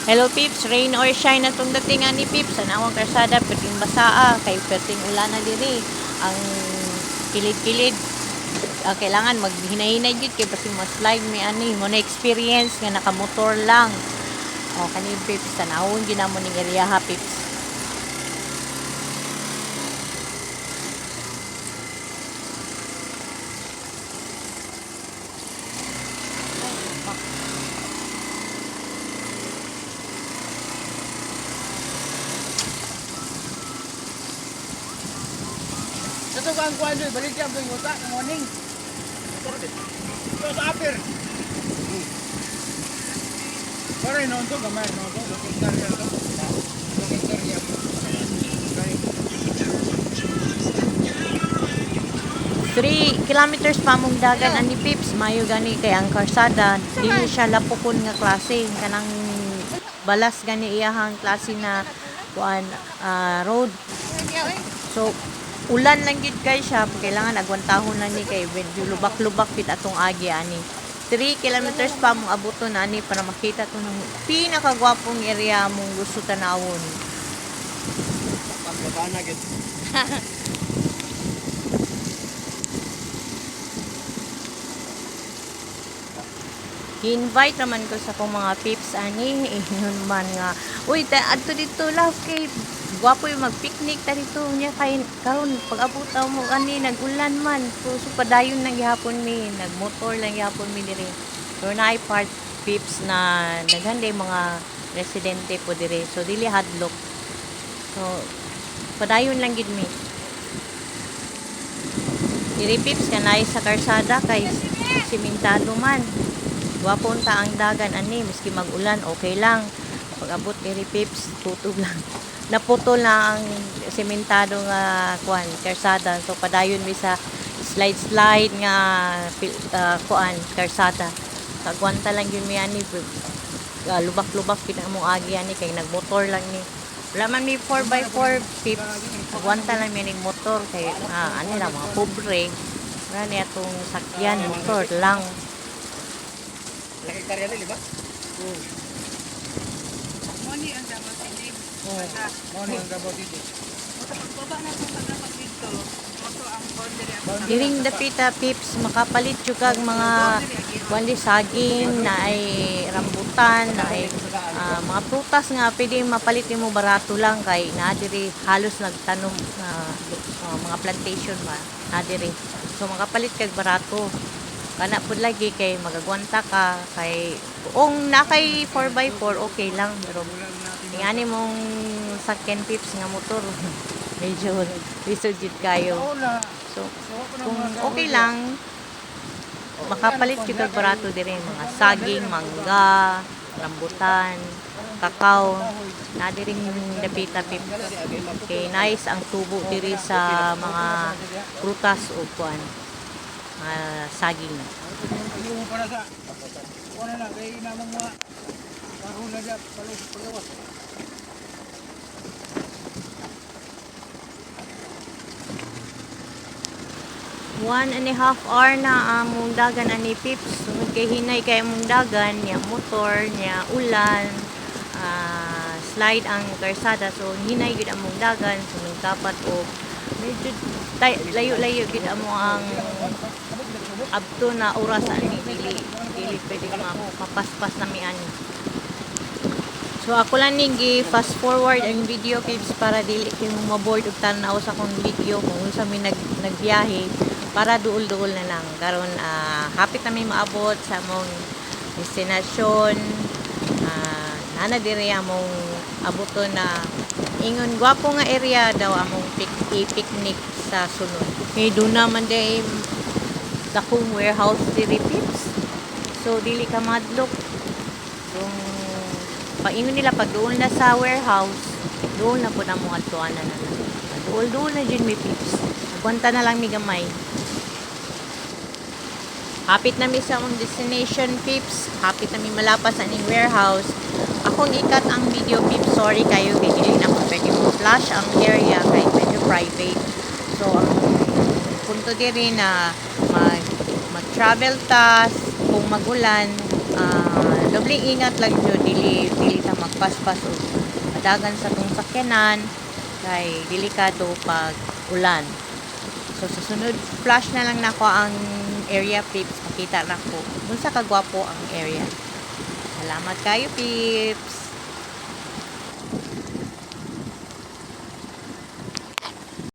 Hello Pips, rain or shine na itong dating ni Pips. Sa nawang karsada, perting basaa, kay perting ulan na diri. Ang kilid-kilid, kailangan maghinay-hinay yun, kay basi mo slide may ani, mo na experience nga nakamotor lang. O, kanin Pips, tanawon yun na mo ning area ha Pips. Ito ba ang kuwan doon? Balik siya doon yung utak, morning. Ito sa apir. Pero yun ito, gamay. Locator yan ito. Locator yan. 3 kilometers pa mong dagan ani Pips, mayo gani kay ang karsada, dili siya lapukon nga klase, kanang balas gani iyahang klase na kuan road. So ulan lang gid kay siya, kailangan agwantahon lang ni kay medyo lubak-lubak gid atong agi ani. 3 kilometers pa mong abuton ani para makita to ng pinakagwapong area mong gusto tanawon. Pagbaba na gid. I-invite naman ko sa kong mga Pips ani, yun man nga. Uy, adto dito love kay gwapo yung mag-picnic ta dito niya kay karon pag abutaw mo ani nagulan man. So padayon lang gihapon mi, nagmotor lang gihapon mi diri. So naay part Pips na naghanday mga residente po diri. So dili hadlok. So padayon lang gid mi. Diri Pips kanay sa karsada kay simentado man. Wapon ta ang dagan ani miski mag-ulan okay lang. Pag abot diri Pips tutog lang. Naputol na ang sementado nga kuan karsada. So padayon mi sa slide nga kuan karsada. Kagwanta lang yun mi ani lubak-lubak pid among agi ani kay nagmotor lang ni. Wala man mi 4x4 Pips. Kagwanta lang mi ning motor kay ani lang mga pobre. Wala ni atong sakyan motor lang. Locator yan, di ba? Money ang dapat hindi. Morning ang gabaw dito. Pagbaba na kung dapat dito. Moto ang boundary ang Diring dapita Pips makapalit jud kag mga kuan saging na ay rambutan na ay mga prutas nga pwede mapalit nimo barato lang kay naa diri halos nagtanom mga plantation ba na diri. So makapalit kag barato. Kana pud lagi kay magagwanta ka kay kung nakay 4x4 okay lang pero ingani mong sakyan Pips nga motor medyo lisod jud kayo. So kung okay lang makapalit jud kag barato diri mga saging, mangga, rambutan, kakao na diri dapita Pips. Okay, nice ang tubo diri sa mga prutas o kuan saging. Hindi mo para sa kuwan na kay namang mga kahon na dyan, pagawas. 1.5 hour na among dagan ani Pips. Sunod kay hinay kay among dagan niya motor, niya ulan, slide ang karsada. So hinay gid among dagan sunod dapat o medyo layo-layo gid amo ang abto na oras ani dili pwede mapaspas na mi ani. So ako lang ning fast forward ang video Pips para dili kay mo maboard og tan-aw sa akong video kung unsa mi nagbiyahe para duol-duol na lang karon hapit na may maabot sa among destinasyon. Nana diri among abuton na ingon gwapo nga area daw among picnic sa sunod. Kay doon naman day dakong warehouse diri Pips. So dili ka madlok. Kung paingon nila pag doon na sa warehouse, doon na po na mo adtuan na lang. Dool na dyan may Pips. Agwanta na lang mi gamay. Hapit na mi sa among destination Pips. Hapit na mi malapas sa aning warehouse. Akong ikat ang video Pips. Sorry kayo kay dili na ko pwede mo flash ang area kay medyo private. So ang punto diri na mag-travel ta kung magulan Dobling ingat lang jud dili ta magpaspas o madagan sa tong sakyanan kay delikado pag ulan. So sa sunod flash na lang nako ang area pips, makita na ko unsa kagwapo ang area. Salamat kayo pips.